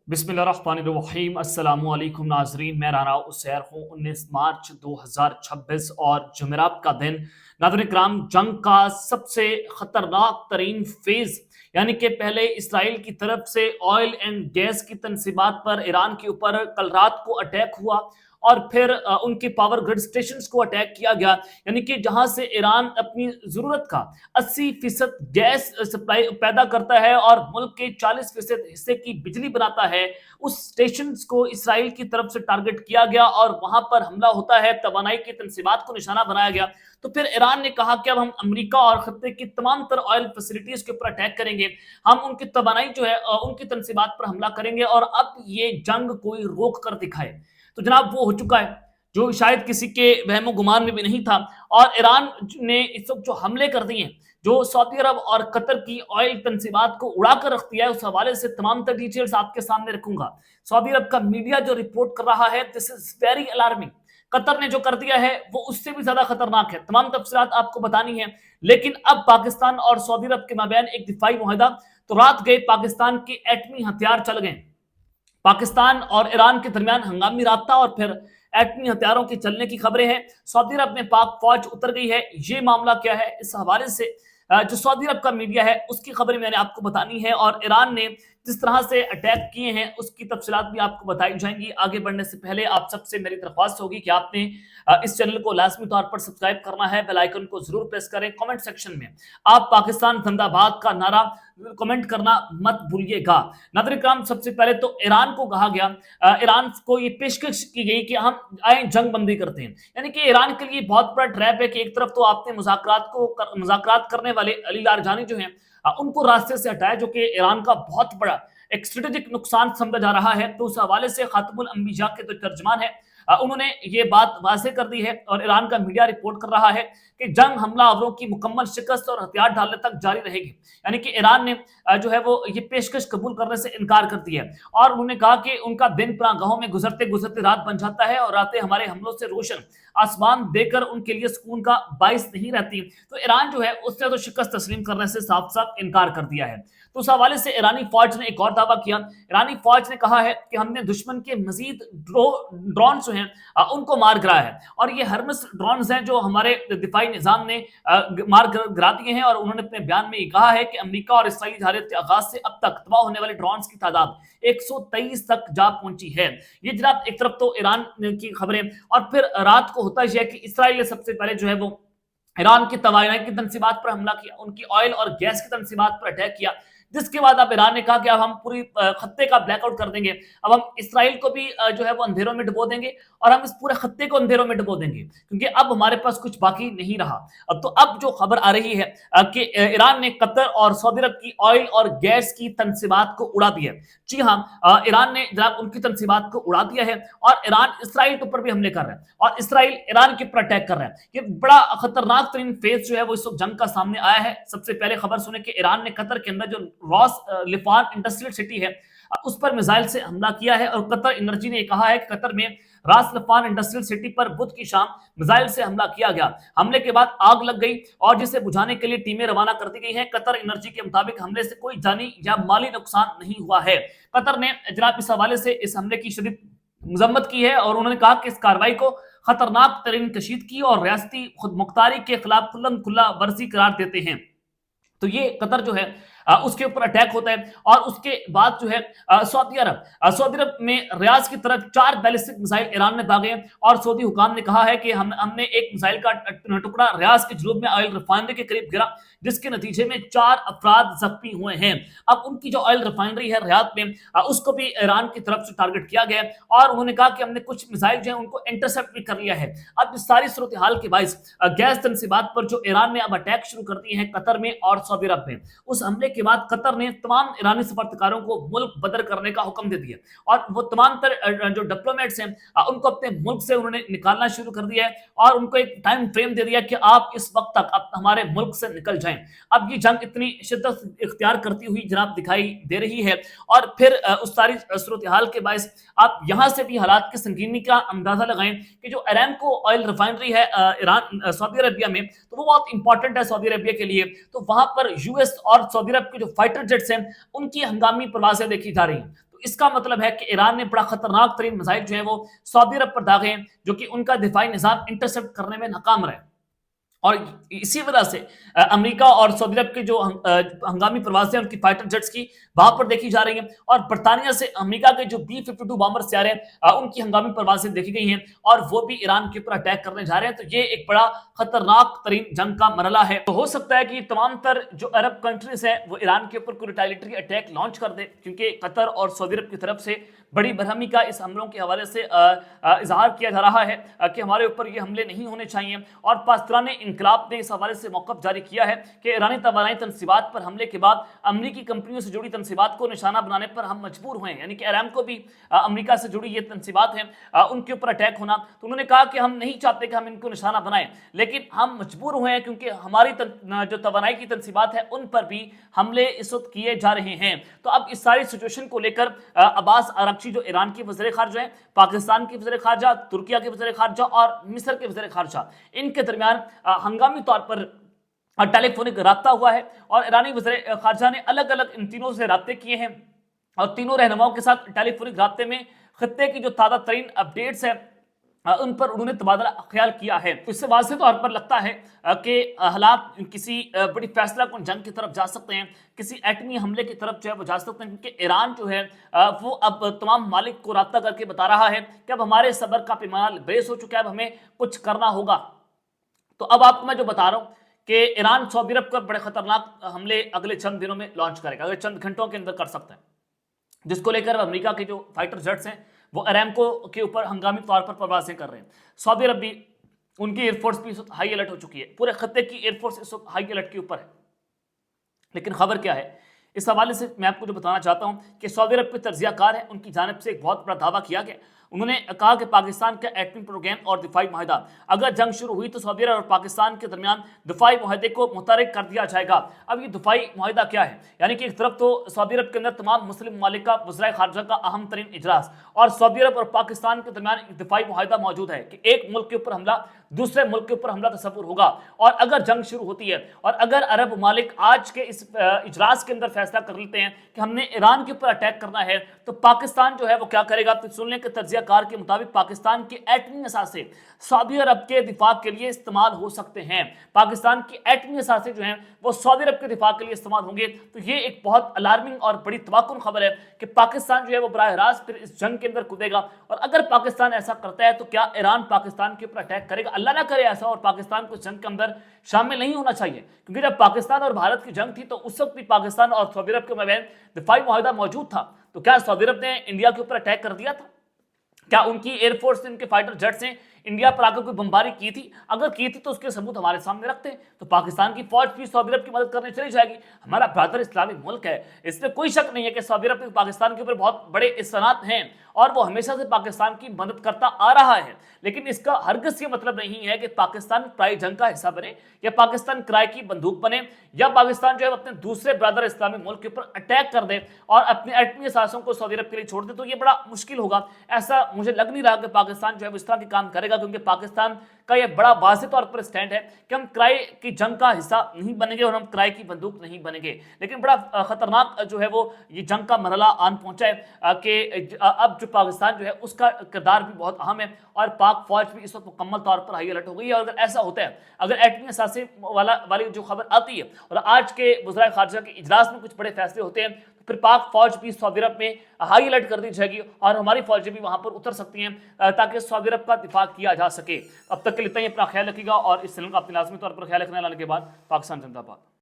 बिस्मिल्लाहिर्रहमानिर्रहीम। अस्सलामु अलैकुम नाजरीन, मैं राना उसैर हूँ। 19 मार्च 2026 और जुमेरात का दिन। नाज़रीन इकराम, जंग का सबसे ख़तरनाक तरीन फेज़ यानी कि पहले इसराइल की तरफ से ऑयल एंड गैस की तनसीबात पर ईरान के ऊपर कल रात को अटैक हुआ और फिर उनके पावर ग्रिड स्टेशंस को अटैक किया गया, यानी कि जहां से ईरान अपनी ज़रूरत का 80% गैस सप्लाई पैदा करता है और मुल्क के 40% हिस्से की बिजली बनाता है। उस स्टेशन को इसराइल की तरफ से टारगेट किया गया और वहां पर हमला होता है, तवानाई की तनसीबात को निशाना बनाया गया। तो फिर ईरान ने कहा कि अब हम अमेरिका और खत्ते की तमाम तर ऑयल फैसिलिटीज के ऊपर अटैक करेंगे, हम उनकी तवानाई जो है उनकी तनसीबात पर हमला करेंगे और अब ये जंग कोई रोक कर दिखाए। तो जनाब वो हो चुका है जो शायद किसी के वहमो गुमान में भी नहीं था। और ईरान ने इस वक्त जो हमले कर दिए, जो सऊदी अरब और कतर की ऑयल तनसीबात को उड़ा कर रख दिया है, उस हवाले से तमाम तर डिटेल्स आपके सामने रखूंगा। सऊदी अरब का मीडिया जो रिपोर्ट कर रहा है, this is very alarming. Qatar ने जो कर दिया है वो उससे भी ज्यादा खतरनाक है। तमाम तफसीलात आपको बतानी है, लेकिन अब पाकिस्तान और सऊदी अरब के माबैन एक दिफाई मुआहदा। तो रात गए पाकिस्तान के एटमी हथियार चल गए। पाकिस्तान और ईरान के दरमियान हंगामी राब्ता और फिर एटमी हथियारों के चलने की खबरें हैं। सऊदी अरब में पाक फौज उतर गई है। ये मामला क्या है, इस हवाले से जो सऊदी अरब का मीडिया है उसकी खबरें मैंने आपको बतानी है। और ईरान ने जिस तरह से अटैक किए हैं उसकी तफसीलात भी आपको बताई जाएंगी। आगे बढ़ने से पहले आप सबसे मेरी दरख्वास्त होगी कि आपने इस चैनल को लाजमी तौर पर सब्सक्राइब करना है, बेल आइकन को जरूर प्रेस करें। कमेंट सेक्शन में आप पाकिस्तान जिंदाबाद का नारा कमेंट करना मत भूलिएगा। नाज़रीन इकराम, सबसे पहले तो ईरान को कहा गया, ईरान को ये पेशकश की गई कि हम आए जंग बंदी करते हैं। यानी कि ईरान के लिए बहुत बड़ा ट्रैप है कि एक तरफ तो आपने मुज़ाकरात करने वाले अली लारजानी जो हैं उनको रास्ते से हटाया, जो कि ईरान का बहुत बड़ा एक स्ट्रेटेजिक नुकसान समझा जा रहा है। तो उस हवाले से खातमुल अंबिया के जो तर्जमान है उन्होंने ये बात वाज़ेह कर दी है और ईरान का मीडिया रिपोर्ट कर रहा है कि जंग हमलावरों की मुकम्मल शिकस्त और हथियार डालने तक जारी रहेगी। यानी कि ईरान ने जो है वो ये पेशकश कबूल करने से इनकार कर दिया है और उन्होंने कहा कि उनका दिन पनागाहों में गुजरते गुजरते रात बन जाता है और रातें हमारे हमलों से रोशन आसमान देकर उनके लिए सुकून का बाइस नहीं रहती। तो ईरान जो है उससे तो शिकस्त तस्लीम करने से साफ साफ इनकार कर दिया है। तो उस हवाले से ईरानी फौज ने एक और दावा किया। ईरानी फौज ने कहा है कि हमने दुश्मन के मजीद ड्रोन जो हैं उनको मार गिराया है और ये हर्मस ड्रोन हैं जो हमारे दिफाई निजाम ने मार गिरा दिए हैं। और उन्होंने अपने बयान में ये कहा है कि अमेरिका और इसराइली जहारियत के आगाज से अब तक तबाह होने वाले ड्रोन की तादाद 123 तक जा पहुंची है। ये जनाब एक तरफ तो ईरान की खबरें। और फिर रात को होता है कि इसराइल ने सबसे पहले जो है वो ईरान की तवानाई की तनसीबात पर हमला किया, उनकी ऑयल और गैस की तनसीबात पर अटैक किया, जिसके बाद अब ईरान ने कहा कि अब हम पूरी खत्ते का ब्लैकआउट कर देंगे। अब हम इसराइल को भी जो है वो अंधेरों में डुबो देंगे और हम इस पूरे खत्ते को अंधेरों में डुबो देंगे, क्योंकि अब हमारे पास कुछ बाकी नहीं रहा। अब जो खबर आ रही है कि ईरान ने कतर और सऊदी अरब की ऑयल और गैस की तनसीबात को उड़ा दिया। जी हाँ, ईरान ने जनाब उनकी तनसीबात को उड़ा दिया है और ईरान इसराइल के ऊपर भी हमले कर रहा है और इसराइल ईरान के ऊपर अटैक कर रहा है। ये बड़ा खतरनाक तरीन फेज जो है वो इस वक्त जंग का सामने आया है। सबसे पहले खबर सुने कि ईरान ने कतर के अंदर जो रॉस लिफान इंडस्ट्रियल सिटी है उस पर मिसाइल से हमला किया है। और कतर एनर्जी ने कहा है कि कतर में रास लफान इंडस्ट्रियल सिटी पर बुध की शाम मिसाइल से हमला किया गया। हमले के बाद आग लग गई और जिसे बुझाने के लिए टीमें रवाना कर दी गई हैं। कतर एनर्जी के मुताबिक हमले से कोई जानी या माली नुकसान नहीं हुआ है। कतर ने जनाब इस हवाले से इस हमले की शदीद मजम्मत की है और उन्होंने कहा कि इस कार्रवाई को खतरनाक तरीन कशीद की और रियासती खुद मुख्तारी के खिलाफ खुल्लम खुल्ला वर्जी करार देते हैं। तो ये कतर जो है उसके ऊपर अटैक होता है और उसके बाद जो है सऊदी अरब में रियाज की तरफ 4 बैलिस्टिक मिसाइल ईरान ने दागे और सऊदी हुकाम ने कहा है कि हमने एक मिसाइल का टुकड़ा रियाज के जुनूब में ऑयल रिफाइनरी के करीब गिरा, जिसके नतीजे में 4 अफराद जख्मी हुए हैं। अब उनकी जो ऑयल रिफाइनरी है रियाद में उसको भी ईरान की तरफ से टारगेट किया गया और उन्होंने कहा कि हमने कुछ मिसाइल जो है उनको इंटरसेप्ट भी कर लिया है। अब इस सारी सूरत हाल के बायस गैस तनसीबात पर जो ईरान ने अब अटैक शुरू कर दिए हैं कतर में और सऊदी अरब में, उस हमले के बाद कतर ने तमाम ईरानी सफारतकारों को मुल्क बदर करने का हुक्म दे दिया और वो तमाम तर जो डिप्लोमेट्स हैं उनको अपने मुल्क से उन्होंने निकालना शुरू कर दिया है और उनको एक टाइम फ्रेम दे दिया कि आप इस वक्त तक अब हमारे मुल्क से निकल जाएं। अब ये जंग इतनी शिद्दत इख्तियार करती हुई जनाब दिखाई दे रही है और फिर उस सारी सूरत हाल के बायस आप यहाँ से भी हालात की संगीनी का अंदाजा लगाएं कि जो अरामको ऑयल रिफाइनरी है ईरान सऊदी अरबिया में, तो वो बहुत इंपॉर्टेंट है सऊदी अरबिया के लिए। तो वहां पर यूएस और सऊदी अरब के जो फाइटर जेट्स हैं उनकी हंगामी परवाजें देखी जा रही हैं। तो اس کا مطلب ہے کہ ایران نے بڑا خطرناک ترین میزائل جو ہیں وہ سعودی عرب پر داغے ہیں، جو کہ ان کا دفاعی نظام انٹرسپٹ کرنے میں ناکام رہے، اور اسی وجہ سے امریکہ اور سعودی عرب کے جو ہنگامی پروازیں ان کی فائٹر جیٹس کی وہاں پر دیکھی جا رہی ہیں، اور برطانیہ سے امریکہ کے جو B-52 بامبر سیارے ہیں ان کی ہنگامی پروازیں دیکھی گئی ہیں، اور وہ بھی ایران کے اوپر اٹیک کرنے جا رہے ہیں۔ تو یہ ایک بڑا خطرناک ترین جنگ کا مرحلہ ہے۔ تو ہو سکتا ہے کہ تمام تر جو عرب کنٹریز ہیں وہ ایران کے اوپر کوئی ریٹیلیٹری اٹیک لانچ کر دیں، کیونکہ قطر اور سعودی عرب کی طرف سے بڑی برہمی کا اس حملوں کے حوالے سے اظہار کیا جا رہا ہے کہ ہمارے اوپر یہ حملے نہیں ہونے چاہیے، اور پاسداران انقلاب نے اس حوالے سے موقف جاری کیا ہے کہ ایرانی توانائی تنصیبات پر حملے کے بعد امریکی کمپنیوں سے جڑی تنصیبات کو نشانہ بنانے پر ہم مجبور ہوئے ہیں، یعنی کہ ایران کو بھی امریکہ سے جڑی یہ تنصیبات ہیں ان کے اوپر اٹیک ہونا۔ تو انہوں نے کہا کہ ہم نہیں چاہتے کہ ہم ان کو نشانہ بنائیں، لیکن ہم مجبور ہوئے ہیں کیونکہ ہماری جو توانائی کی تنصیبات ہیں ان پر بھی حملے اس وقت کیے جا رہے ہیں۔ تو اب اس ساری سچویشن کو لے کر عباس آراغچی جو ایران کی وزیر خارجہ ہیں، پاکستان کی وزیر خارجہ، ترکیہ کے وزیر خارجہ اور مصر کے وزیر خارجہ، ان کے درمیان ہنگامی طور پر ٹیلی فونک رابطہ ہوا ہے، اور ایرانی وزیر خارجہ نے الگ الگ ان تینوں سے رابطے کیے ہیں، اور تینوں رہنماؤں کے ساتھ ٹیلی فونک رابطے میں خطے کی جو تازہ ترین اپڈیٹس ہیں ان پر انہوں نے تبادلہ خیال کیا ہے۔ اس سے واضح طور پر لگتا ہے کہ حالات کسی بڑی فیصلہ کن جنگ کی طرف جا سکتے ہیں، کسی ایٹمی حملے کی طرف جو ہے وہ جا سکتے ہیں، کیونکہ ایران جو ہے وہ اب تمام ممالک کو رابطہ کر کے بتا رہا ہے کہ اب ہمارے صبر کا پیمانہ بریس ہو چکا ہے، اب ہمیں کچھ کرنا ہوگا۔ تو اب آپ کو میں جو بتا رہا ہوں کہ ایران سعودی عرب پر بڑے خطرناک حملے اگلے چند دنوں میں لانچ کرے گا، اگلے چند گھنٹوں کے اندر کر سکتا ہے، جس کو لے کر امریکہ کے جو فائٹر جیٹس ہیں وہ اریمکو کے اوپر ہنگامی طور پر پروازیں کر رہے ہیں۔ سعودی عرب بھی، ان کی ایئر فورس بھی اس وقت ہائی الرٹ ہو چکی ہے، پورے خطے کی ایئر فورس اس وقت ہائی الرٹ کے اوپر ہے۔ لیکن خبر کیا ہے اس حوالے سے میں آپ کو جو بتانا چاہتا ہوں کہ سعودی عرب کے تجزیہ کار ہیں، ان کی جانب سے ایک بہت بڑا دعویٰ کیا گیا۔ انہوں نے کہا کہ پاکستان کا ایٹمی پروگرام اور دفاعی معاہدہ، اگر جنگ شروع ہوئی تو سعودی عرب اور پاکستان کے درمیان دفاعی معاہدے کو متحرک کر دیا جائے گا۔ اب یہ دفاعی معاہدہ کیا ہے؟ یعنی کہ ایک طرف تو سعودی عرب کے اندر تمام مسلم ممالک کا وزرائے خارجہ کا اہم ترین اجلاس، اور سعودی عرب اور پاکستان کے درمیان ایک دفاعی معاہدہ موجود ہے کہ ایک ملک کے اوپر حملہ دوسرے ملک کے اوپر حملہ تصور ہوگا، اور اگر جنگ شروع ہوتی ہے اور اگر عرب ممالک آج کے اس اجلاس کے اندر فیصلہ کر لیتے ہیں کہ ہم نے ایران کے اوپر اٹیک کرنا ہے، تو پاکستان جو ہے وہ کیا کرے گا؟ تو سننے کے تجزیہ کار کے مطابق پاکستان کے ایٹمی اثاثے سعودی عرب کے دفاع کے لیے استعمال ہو سکتے ہیں، پاکستان کی ایٹمی اثاثے جو ہیں وہ سعودی عرب کے دفاع کے لیے استعمال ہوں گے۔ تو یہ ایک بہت الارمنگ اور بڑی توقع خبر ہے کہ پاکستان جو ہے وہ براہ راست پھر اس جنگ کے اندر کودے گا، اور اگر پاکستان ایسا کرتا ہے تو کیا ایران پاکستان کے اوپر اٹیک کرے گا؟ اللہ نہ کرے ایسا، اور پاکستان کو اس جنگ کے اندر شامل نہیں ہونا چاہیے، کیونکہ جب پاکستان اور بھارت کی جنگ تھی تو اس وقت بھی پاکستان اور سعودی عرب کے مابین دفاعی معاہدہ موجود تھا۔ تو کیا سعودی عرب نے انڈیا کے اوپر اٹیک کر دیا تھا؟ کیا ان کی ایئر فورس نے، ان کے فائٹر جیٹس نے انڈیا پر آ کر کوئی بمباری کی تھی؟ اگر کی تھی تو اس کے ثبوت ہمارے سامنے رکھتے ہیں، تو پاکستان کی فوج بھی سعودی عرب کی مدد کرنے چلی جائے گی۔ ہمارا برادر اسلامی ملک ہے، اس میں کوئی شک نہیں ہے کہ سعودی عرب پاکستان کے اوپر بہت بڑے احسانات ہیں، اور وہ ہمیشہ سے پاکستان کی مدد کرتا آ رہا ہے، لیکن اس کا ہرگز یہ مطلب نہیں ہے کہ پاکستان پرائی جنگ کا حصہ بنے، یا پاکستان کرائے کی بندوق بنے، یا پاکستان جو ہے اپنے دوسرے برادر اسلامی ملک کے اوپر اٹیک کر دے اور اپنے ایٹمی اثاثوں کو سعودی عرب کے لیے چھوڑ دے۔ تو یہ بڑا مشکل ہوگا، ایسا مجھے لگ نہیں رہا کہ پاکستان جو ہے اس طرح کے کام کرے گا، کیونکہ پاکستان کا یہ بڑا واضح طور پر سٹینڈ ہے کہ ہم کرائے کی جنگ کا حصہ نہیں بنیں گے اور ہم کرائے کی بندوق نہیں بنیں گے۔ لیکن بڑا خطرناک جو ہے وہ یہ جنگ کا مرحلہ آن پہنچا ہے کہ اب جو پاکستان جو ہے اس کا کردار بھی بہت اہم ہے، اور پاک فوج بھی اس وقت مکمل طور پر ہائی الرٹ ہو گئی ہے۔ اور اگر ایسا ہوتا ہے، اگر ایٹمی اثاثے والی جو خبر آتی ہے اور آج کے وزرائے خارجہ کے اجلاس میں کچھ بڑے فیصلے ہوتے ہیں، تو پھر پاک فوج بھی سعودی عرب میں ہائی الرٹ کر دی جائے گی، اور ہماری فوجیں بھی وہاں پر اتر سکتی ہیں تاکہ سعودی عرب کا دفاع کیا جا سکے۔ اب تک کے لیے اتنا ہی، اپنا خیال رکھیے گا، اور اس چینل کا اپنے لازمی طور پر خیال رکھنا۔ لانے کے بعد پاکستان زندہ باد۔